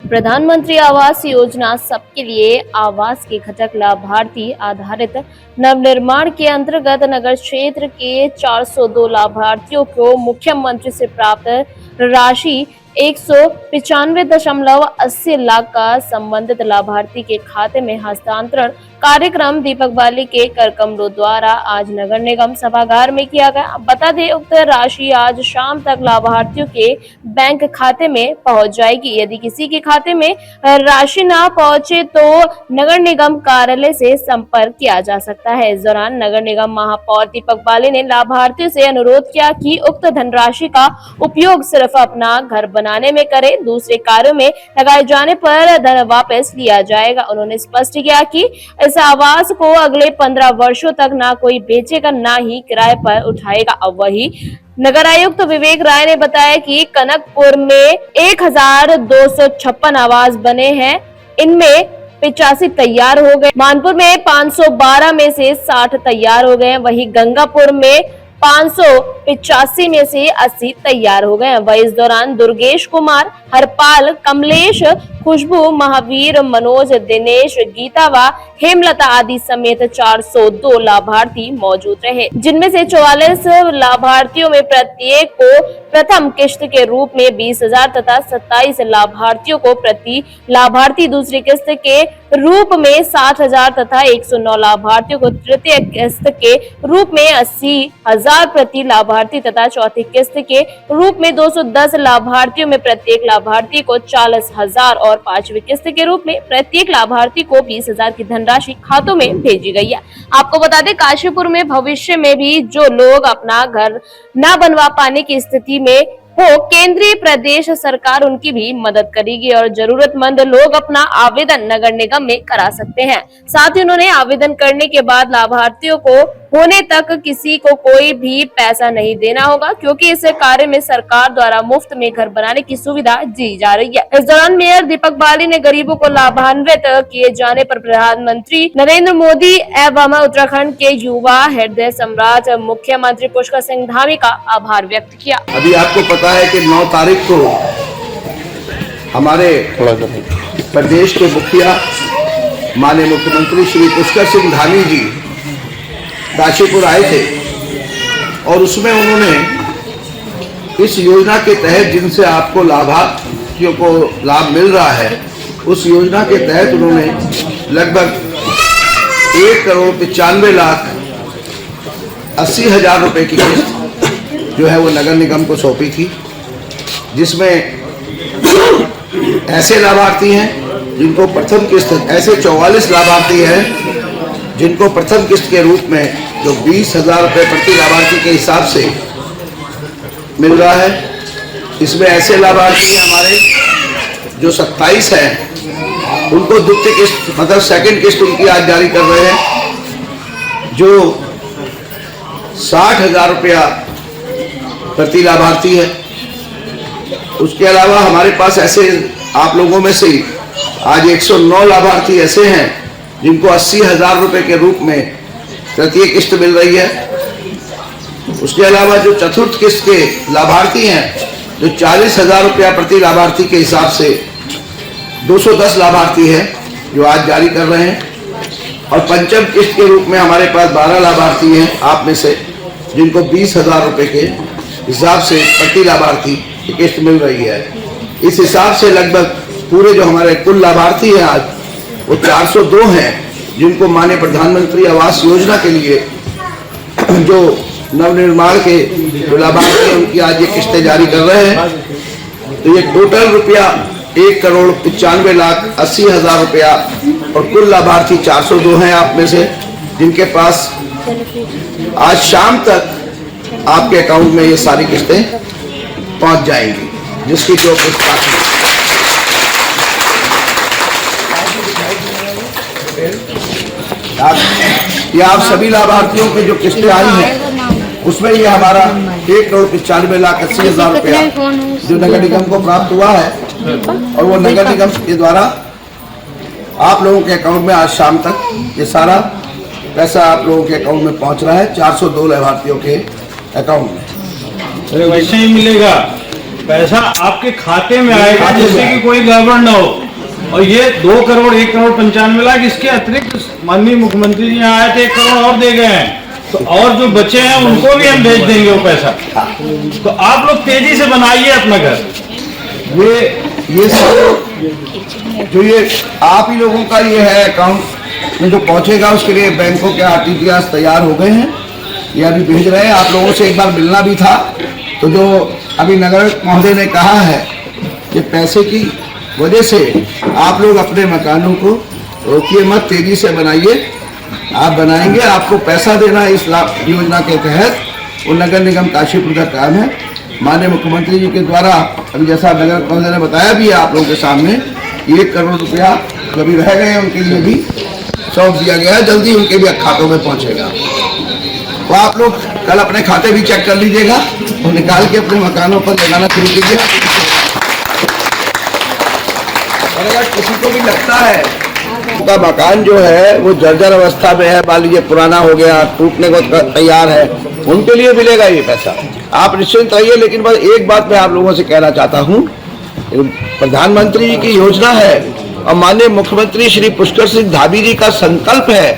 प्रधानमंत्री आवास योजना सबके लिए आवास के घटक लाभार्थी आधारित नवनिर्माण के अंतर्गत नगर क्षेत्र के 402 लाभार्थियों को मुख्यमंत्री से प्राप्त राशि 195.80 लाख का संबंधित लाभार्थी के खाते में हस्तांतरण कार्यक्रम दीपक बाली के कर कमरों द्वारा आज नगर निगम सभागार में किया गया। बता दें, उक्त राशि आज शाम तक लाभार्थियों के बैंक खाते में पहुंच जाएगी। यदि किसी के खाते में राशि न पहुंचे तो नगर निगम कार्यालय से संपर्क किया जा सकता है। इस दौरान नगर निगम महापौर दीपक बाली ने लाभार्थियों से अनुरोध किया कि उक्त धनराशि का उपयोग सिर्फ अपना घर बनाने में करें, दूसरे कार्यों में लगाए जाने पर धन वापस लिया जाएगा। उन्होंने स्पष्ट किया कि इस आवास को अगले 15 वर्षों तक ना कोई बेचेगा, ना ही किराए पर उठाएगा। अब वही नगर आयुक्त विवेक राय ने बताया कि कनकपुर में 1256 आवास बने हैं, इनमें 85 तैयार हो गए। मानपुर में 512 में से 60 तैयार हो गए। वहीं गंगापुर में 585 में से 80 तैयार हो गए। वही इस दौरान दुर्गेश कुमार, हरपाल, कमलेश, खुशबू, महावीर, मनोज, दिनेश, गीता व हेमलता आदि समेत 402 लाभार्थी मौजूद रहे, जिनमें से 44 लाभार्थियों में प्रत्येक को प्रथम किस्त के रूप में 20,000 तथा 27 लाभार्थियों को प्रति लाभार्थी दूसरी किस्त के रूप में 7,000 तथा 109 लाभार्थियों को तृतीय किस्त के रूप में 80,000 प्रति लाभार्थी तथा चौथी किस्त के रूप में 210 लाभार्थियों में प्रत्येक लाभार्थी को 40,000 और पांचवी किस्त के रूप में प्रत्येक लाभार्थी को 20,000 की धनराशि खातों में भेजी गई है। आपको बता दें, काशीपुर में भविष्य में भी जो लोग अपना घर न बनवा पाने की स्थिति में हो, केंद्रीय प्रदेश सरकार उनकी भी मदद करेगी और जरूरतमंद लोग अपना आवेदन नगर निगम में करा सकते हैं। साथ ही उन्होंने आवेदन करने के बाद लाभार्थियों को होने तक किसी को कोई भी पैसा नहीं देना होगा, क्योंकि इस कार्य में सरकार द्वारा मुफ्त में घर बनाने की सुविधा दी जा रही है। इस दौरान मेयर दीपक बाली ने गरीबों को लाभान्वित किए जाने पर प्रधानमंत्री नरेंद्र मोदी एवं उत्तराखंड के युवा हृदय सम्राट मुख्यमंत्री पुष्कर सिंह धामी का आभार व्यक्त किया। अभी आपको पता है कि 9 तारीख को हमारे प्रदेश के मुखिया माननीय मुख्यमंत्री श्री पुष्कर सिंह धामी जी काशीपुर आए थे और उसमें उन्होंने इस योजना के तहत जिनसे आपको लाभार्थियों को लाभ मिल रहा है, उस योजना के तहत उन्होंने लगभग 1,95,80,000 रुपए की किस्त जो है वो नगर निगम को सौंपी थी, जिसमें ऐसे लाभार्थी हैं जिनको प्रथम किस्त, ऐसे 44 लाभार्थी हैं जिनको प्रथम किस्त के रूप में जो 20,000 रुपये प्रति लाभार्थी के हिसाब से मिल रहा है। इसमें ऐसे लाभार्थी हमारे जो 27 हैं उनको द्वितीय किस्त मतलब सेकंड किस्त उनकी आज जारी कर रहे हैं, जो 60,000 रुपया प्रति लाभार्थी है। उसके अलावा हमारे पास ऐसे आप लोगों में से आज 109 लाभार्थी ऐसे हैं जिनको 80,000 रुपये के रूप में तृतीय किस्त मिल रही है। उसके अलावा जो चतुर्थ किस्त के लाभार्थी हैं जो 40,000 रुपया प्रति लाभार्थी के हिसाब से 210 लाभार्थी हैं जो आज जारी कर रहे हैं। और पंचम किस्त के रूप में हमारे पास 12 लाभार्थी हैं आप में से जिनको 20,000 रुपये के हिसाब से प्रति लाभार्थी की किस्त मिल रही है। इस हिसाब से लगभग पूरे जो हमारे कुल लाभार्थी हैं आज वो 402 हैं जिनको माननीय प्रधानमंत्री आवास योजना के लिए जो नवनिर्माण के जो लाभार्थी हैं उनकी आज ये किस्तें जारी कर रहे हैं। तो ये टोटल रुपया 1,95,80,000 रुपया और कुल लाभार्थी 402 हैं आप में से, जिनके पास आज शाम तक आपके अकाउंट में ये सारी किस्तें पहुंच जाएंगी, जिसकी जो किस्त बाकी ये आप सभी लाभार्थियों की जो किस्तें आई हैं उसमें ये हमारा 1,95,80,000 रुपया जो नगर निगम को प्राप्त हुआ है और वो नगर निगम के द्वारा आप लोगों के अकाउंट में आज शाम तक ये सारा पैसा आप लोगों के अकाउंट में पहुंच रहा है, 402 लाभार्थियों के अकाउंट में। वैसे ही मिलेगा पैसा, आपके खाते में आएगा, जिससे कि कोई गड़बड़ ना हो। और ये 2 करोड़ 1 करोड़ 95 लाख, इसके अतिरिक्त माननीय मुख्यमंत्री जी यहाँ आए थे 1 करोड़ और दे गए हैं, तो और जो बचे हैं उनको भी हम भेज देंगे वो पैसा। तो आप लोग तेजी से बनाइए अपना घर। ये सब जो ये आप ही लोगों का ये है अकाउंट में जो पहुंचेगा, उसके लिए बैंकों के RTGS तैयार हो गए हैं, ये अभी भेज रहे हैं। आप लोगों से एक बार मिलना भी था, तो जो अभी नगर महोदय ने कहा है कि पैसे की वजह से आप लोग अपने मकानों को रोकिए मत, तेजी से बनाइए। आप बनाएंगे, आपको पैसा देना है इस योजना के तहत, वो नगर निगम काशीपुर का काम है। माननीय मुख्यमंत्री जी के द्वारा अभी जैसा नगर महोदय ने बताया भी है आप लोगों के सामने, 1 करोड़ रुपया कभी रह गए उनके लिए भी सौंप दिया गया है, जल्दी उनके भी खातों में पहुंचेगा। तो आप लोग कल अपने खाते भी चेक कर लीजिएगा और निकाल के अपने मकानों पर लगाना शुरू कीजिए। और अगर किसी को भी लगता है उनका मकान जो है वो जर्जर अवस्था में है, मान लीजिए पुराना हो गया, टूटने को तैयार है, उनके लिए मिलेगा ये पैसा, आप निश्चिंत रहिए। लेकिन बस एक बात मैं आप लोगों से कहना चाहता हूँ, प्रधानमंत्री जी की योजना है और माननीय मुख्यमंत्री श्री पुष्कर सिंह धामी जी का संकल्प है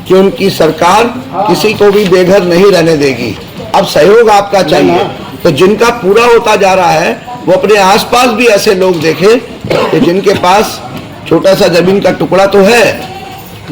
कि उनकी सरकार किसी को भी बेघर नहीं रहने देगी। अब सहयोग आपका चाहिए, तो जिनका पूरा होता जा रहा है वो अपने आसपास भी ऐसे लोग देखें कि जिनके पास छोटा सा जमीन का टुकड़ा तो है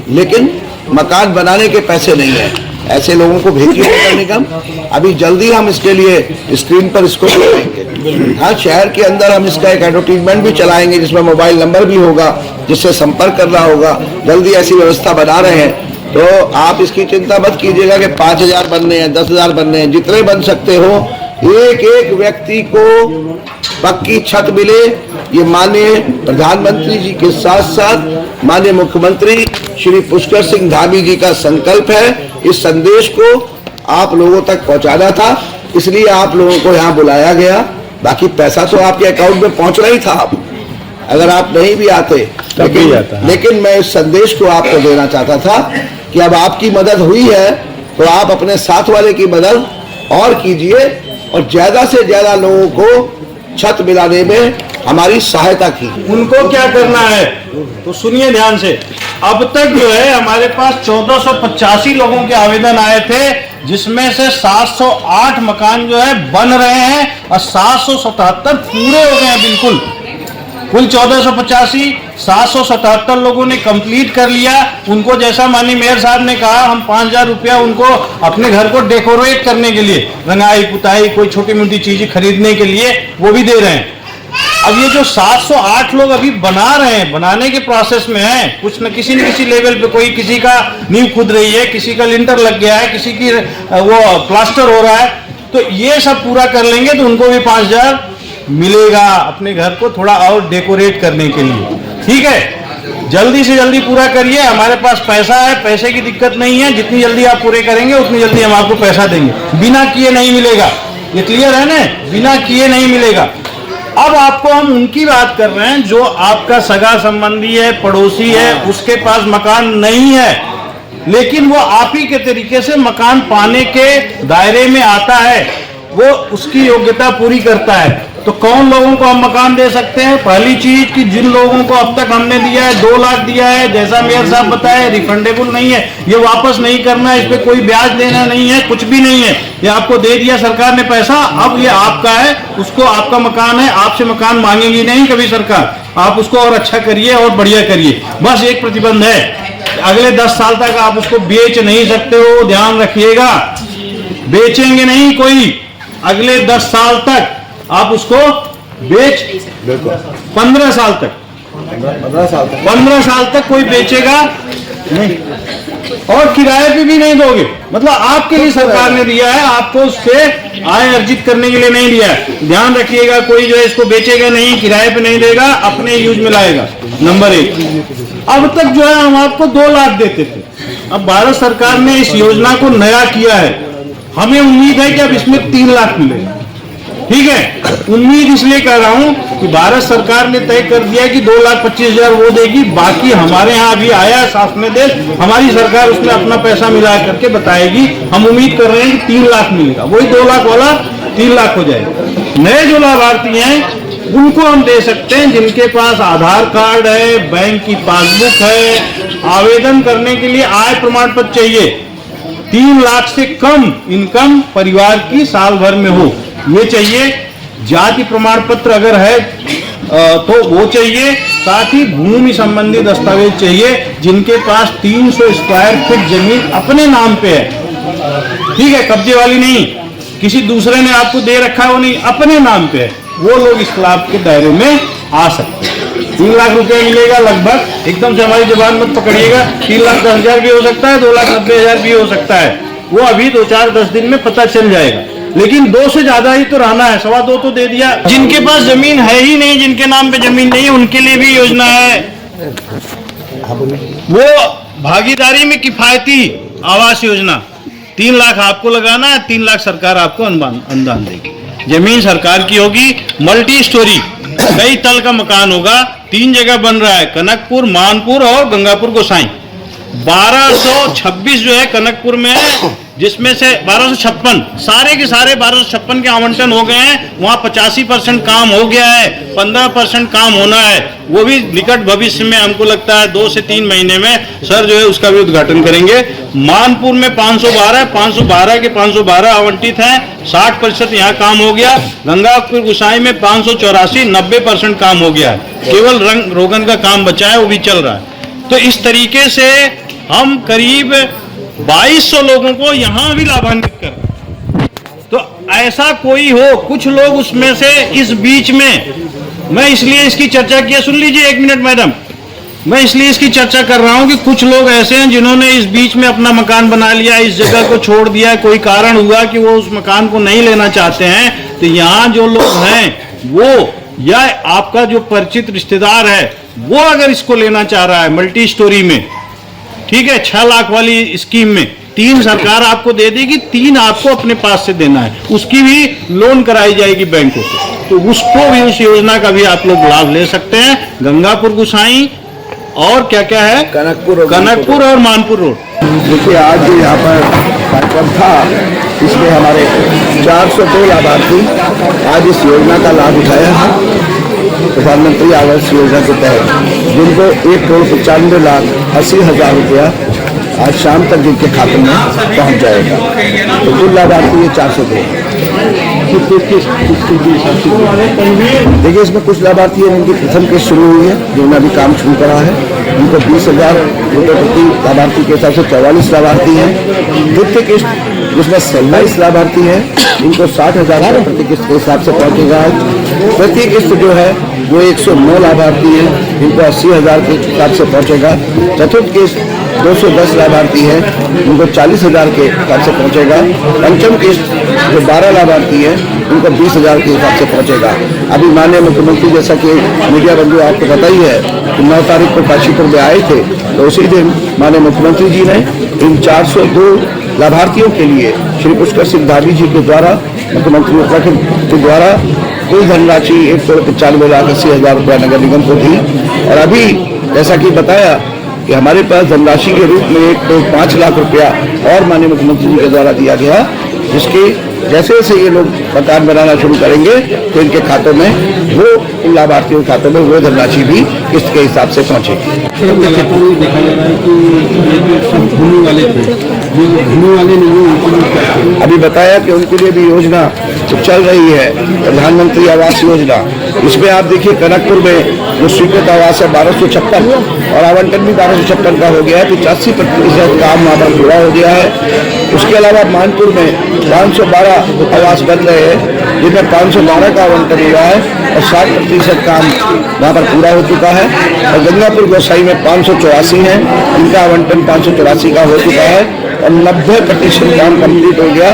लेकिन मकान बनाने के पैसे नहीं है, ऐसे लोगों को भेजिए नगर निगम। अभी जल्दी हम इसके लिए स्क्रीन पर इसको लगाएंगे। हाँ, शहर के अंदर हम इसका एक एडवर्टीजमेंट भी चलाएंगे जिसमें मोबाइल नंबर भी होगा, जिससे संपर्क करना होगा। जल्दी ऐसी व्यवस्था बना रहे हैं, तो आप इसकी चिंता मत कीजिएगा कि 5,000 बनने हैं, 10,000 बनने हैं, जितने बन सकते हो। एक एक व्यक्ति को पक्की छत मिले, ये माननीय प्रधानमंत्री जी के साथ साथ माननीय मुख्यमंत्री श्री पुष्कर सिंह धामी जी का संकल्प है। इस संदेश को आप लोगों तक पहुंचाना था, इसलिए आप लोगों को यहाँ बुलाया गया। बाकी पैसा तो आपके अकाउंट में पहुंच रहा ही था, अगर आप नहीं भी आते, लेकिन मैं इस संदेश को आपको देना चाहता था कि अब आपकी मदद हुई है तो आप अपने साथ वाले की मदद और कीजिए और ज्यादा से ज्यादा लोगों को छत मिलाने में हमारी सहायता की। उनको क्या करना है तो सुनिए ध्यान से। अब तक जो है हमारे पास 1485 लोगों के आवेदन आए थे, जिसमें से 708 मकान जो है बन रहे हैं और 777 पूरे हो गए हैं बिल्कुल। कुल 1485, 777 लोगों ने कंप्लीट कर लिया। उनको जैसा माननीय मेयर साहब ने कहा, हम 5,000 रुपया उनको अपने घर को डेकोरेट करने के लिए, रंगाई पुताई कोई छोटी मोटी चीजें खरीदने के लिए वो भी दे रहे हैं। अब ये जो 708 लोग अभी बना रहे हैं, बनाने के प्रोसेस में है, कुछ न किसी लेवल पे, कोई किसी का नींव खुद रही है, किसी का लिंटर लग गया है, किसी की वो प्लास्टर हो रहा है, तो ये सब पूरा कर लेंगे तो उनको भी 5,000 मिलेगा अपने घर को थोड़ा और डेकोरेट करने के लिए। ठीक है, जल्दी से जल्दी पूरा करिए, हमारे पास पैसा है, पैसे की दिक्कत नहीं है। जितनी जल्दी आप पूरे करेंगे उतनी जल्दी हम आपको पैसा देंगे, बिना किए नहीं मिलेगा। ये क्लियर है ना, बिना किए नहीं मिलेगा। अब आपको हम उनकी बात कर रहे हैं जो आपका सगा संबंधी है, पड़ोसी है, उसके पास मकान नहीं है लेकिन वो आप ही के तरीके से मकान पाने के दायरे में आता है, वो उसकी योग्यता पूरी करता है। तो कौन लोगों को हम मकान दे सकते हैं? पहली चीज कि जिन लोगों को अब तक हमने दिया है, 2 लाख दिया है, जैसा मेयर साहब बताया, रिफंडेबल नहीं है, ये वापस नहीं करना है, इस पे कोई ब्याज देना नहीं है, कुछ भी नहीं है, ये आपको दे दिया सरकार ने पैसा, अब ये आपका है, उसको आपका मकान है, आपसे मकान मांगेगी नहीं कभी सरकार, आप उसको और अच्छा करिए और बढ़िया करिए। बस एक प्रतिबंध है, अगले 10 साल तक आप उसको बेच नहीं सकते हो, ध्यान रखिएगा, बेचेंगे नहीं कोई अगले 10 साल तक, आप उसको बेच 15 साल तक 15 साल तक कोई बेचेगा नहीं और किराए पे भी नहीं दोगे। मतलब आपके लिए सरकार ने दिया है, आपको उससे आय अर्जित करने के लिए नहीं दिया है। ध्यान रखिएगा, कोई जो है इसको बेचेगा नहीं, किराए पे नहीं देगा, अपने यूज में लाएगा। नंबर 1, अब तक जो है हम आपको 2 लाख देते थे, अब भारत सरकार ने इस योजना को नया किया है, हमें उम्मीद है कि अब इसमें 3 लाख मिलेगा। ठीक है, उम्मीद इसलिए कर रहा हूं कि भारत सरकार ने तय कर दिया कि 2,25,000 वो देगी, बाकी हमारे यहाँ अभी आया साथ में देश, हमारी सरकार उसमें अपना पैसा मिला करके बताएगी। हम उम्मीद कर रहे हैं कि 3 लाख मिलेगा, वही 2 लाख वाला 3 लाख हो जाएगा। नए जो लाभार्थी हैं उनको हम दे सकते हैं जिनके पास आधार कार्ड है, बैंक की पासबुक है, आवेदन करने के लिए आय प्रमाण पत्र चाहिए, 3 लाख से कम इनकम परिवार की साल भर में हो, ये चाहिए। जाति प्रमाण पत्र अगर है तो वो चाहिए। साथ ही भूमि संबंधी दस्तावेज चाहिए जिनके पास 300 स्क्वायर फीट जमीन अपने नाम पे है, ठीक है, कब्जे वाली नहीं, किसी दूसरे ने आपको दे रखा है वो नहीं, अपने नाम पे है, वो लोग इस लाभ के दायरे में आ सकते हैं। 3 लाख रुपए मिलेगा लगभग, एकदम से हमारी जुबान मत पकड़िएगा, 3,10,000 भी हो सकता है, 2,90,000 भी हो सकता है, वो अभी 2-4-10 दिन में पता चल जाएगा। लेकिन 2 से ज्यादा ही तो रहना है, 2.25 तो दे दिया। जिनके पास जमीन है ही नहीं, जिनके नाम पे जमीन नहीं है, उनके लिए भी योजना है, वो भागीदारी में किफायती आवास योजना। 3 लाख आपको लगाना है, 3 लाख सरकार आपको अनुदान देगी। जमीन सरकार की होगी, मल्टी स्टोरी, कई तल का मकान होगा, 3 जगह बन रहा है, कनकपुर, मानपुर और गंगापुर गोसाई। 1226 जो है कनकपुर में है, जिसमें से 1256 सारे के सारे 1256 के आवंटन हो गए हैं। वहां 85% काम हो गया है, 15% काम होना है, वो भी निकट भविष्य में, हमको लगता है 2 से 3 महीने में सर जो है उसका भी उद्घाटन करेंगे। मानपुर में 512 के 512 आवंटित हैं, 60% यहाँ काम हो गया। गंगापुर गुसाई में 584, 90% काम हो गया है, केवल रंग रोगन का काम बचा है, वो भी चल रहा है। तो इस तरीके से हम करीब 2200 लोगों को यहां भी लाभान्वित कर रहे हैं। तो ऐसा कोई हो, कुछ लोग उसमें से इस बीच में, मैं इसलिए इसकी चर्चा किया, सुन लीजिए 1 मिनट मैडम, मैं इसलिए इसकी चर्चा कर रहा हूं कि कुछ लोग ऐसे हैं जिन्होंने इस बीच में अपना मकान बना लिया, इस जगह को छोड़ दिया, कोई कारण हुआ कि वो उस मकान को नहीं लेना चाहते हैं। तो यहां जो लोग हैं वो, या आपका जो परिचित रिश्तेदार है वो अगर इसको लेना चाह रहा है मल्टी स्टोरी में, ठीक है, 6 लाख वाली स्कीम में 3 सरकार आपको दे देगी, 3 आपको अपने पास से देना है, उसकी भी लोन कराई जाएगी बैंकों से, तो उसको भी, उस योजना का भी आप लोग लाभ ले सकते हैं। गंगापुर गुसाई और क्या क्या है, कनकपुर और मानपुर रोड। देखिए आज जो यहाँ पर कार्यक्रम था, इसमें हमारे 402 लाभार्थी आज इस योजना का लाभ उठाया है। प्रधानमंत्री आवास योजना के तहत जिनको 1,95,80,000 रुपया आज शाम तक जिनके खाते में पहुँच जाएगा। तो कुल लाभार्थी है 402। देखिए इसमें कुछ लाभार्थी हैं जिनकी प्रथम किस्त शुरू हुई है, जिन्होंने अभी काम शुरू करा है, उनको 20,000 रुपये प्रति लाभार्थी के हिसाब से 44 लाभार्थी हैं। द्वितीय किस्त जिसमें 27 लाभार्थी हैं, इनको 60,000 रुपये प्रति किस्त के हिसाब से पहुँचेगा। तृतीय किस्त जो है वो 109 लाभार्थी हैं, इनको 80,000 के हिसाब से पहुँचेगा। चतुर्थ किस्त 210 लाभार्थी हैं, उनको 40,000 के हिसाब से पहुँचेगा। पंचम किस्त जो 12 लाभार्थी हैं, उनको 20,000 के हिसाब से पहुँचेगा। अभी माननीय मुख्यमंत्री, जैसा कि मीडिया बंधु आपको पता ही है कि 9 तारीख को काशीपुर में आए थे, तो उसी दिन माननीय मुख्यमंत्री जी ने इन 402 लाभार्थियों के लिए श्री पुष्कर सिंह धामी जी के द्वारा, मुख्यमंत्री उत्तराखंड के द्वारा कुल धनराशि 1,95,80,000 रुपया नगर निगम को दी। और अभी जैसा कि बताया कि हमारे पास धनराशि के रूप में 5 लाख रुपया और माननीय मुख्यमंत्री जी के द्वारा दिया गया, जिसके जैसे जैसे ये लोग मकान बनाना शुरू करेंगे तो इनके खातों में, वो इन लाभार्थियों के खातों में वो धनराशि भी किस्त के हिसाब से पहुँचेगी। देखा जा रहा है कि सब घूमने वाले थे, जो घूमने वाले नहीं, अभी बताया कि उनके लिए भी योजना तो चल रही है, प्रधानमंत्री आवास योजना। इसमें आप देखिए कनकपुर में जो स्वीकृत आवास है 1256 और आवंटन भी 1256 का हो गया है, 85% काम वहाँ पर पूरा हो गया है। उसके अलावा मानपुर में 512 आवास बन रहे हैं, जिनमें 512 का आवंटन हुआ है और 60% काम वहाँ पर पूरा हो चुका है। और गंगापुर गोसाई में 584 हैं, इनका आवंटन 584 का हो चुका है और 90% काम कंप्लीट हो गया।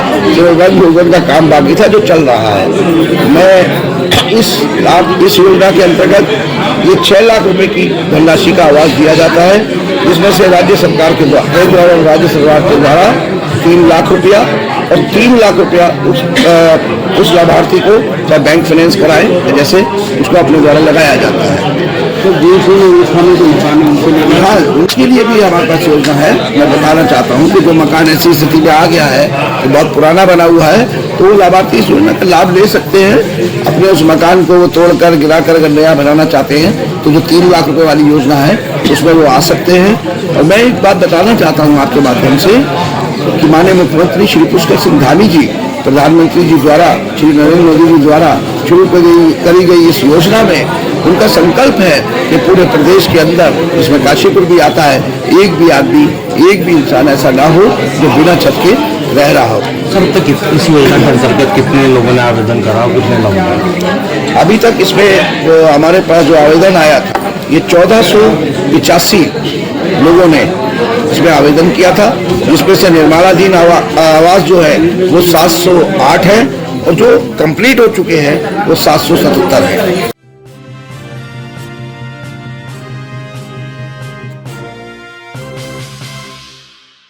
रोगन का काम बाकी था जो चल रहा है। मैं इस योजना के अंतर्गत ये 6 लाख रुपए की धनराशि का आवास दिया जाता है, जिसमें से राज्य सरकार के द्वारा राज्य सरकार के द्वारा 3 लाख रुपया और 3 लाख रुपया उस लाभार्थी को चाहे बैंक फाइनेंस कराए जैसे उसको अपने द्वारा लगाया जाता है। तो हाँ, उनके लिए भी हमारे पास योजना है। मैं बताना चाहता हूँ कि जो मकान ऐसी स्थिति में आ गया है, तो बहुत पुराना बना हुआ है, तो वो लाभार्थी इस योजना का लाभ ले सकते हैं। अपने उस मकान को वो तोड़कर गिराकर अगर नया बनाना चाहते हैं तो जो 3 लाख रुपए वाली योजना है उसमें वो आ सकते हैं। और मैं एक बात बताना चाहता हूँ आपके माध्यम से कि माननीय मुख्यमंत्री श्री पुष्कर सिंह धामी जी, प्रधानमंत्री जी द्वारा, श्री नरेंद्र मोदी जी द्वारा शुरू करी गई इस योजना में उनका संकल्प है कि पूरे प्रदेश के अंदर, इसमें काशीपुर भी आता है, एक भी आदमी, एक भी इंसान ऐसा ना हो जो बिना छत के रह रहा हो। सर, तक इस योजना के अंतर्गत कितने लोगों ने आवेदन करा, कितने लोगों? अभी तक इसमें जो हमारे पास जो आवेदन आया था, ये 1485 लोगों ने इसमें आवेदन किया था, जिसमें से निर्माणाधीन आवास जो है वो 708 है और जो कंप्लीट हो चुके हैं वो 777 है।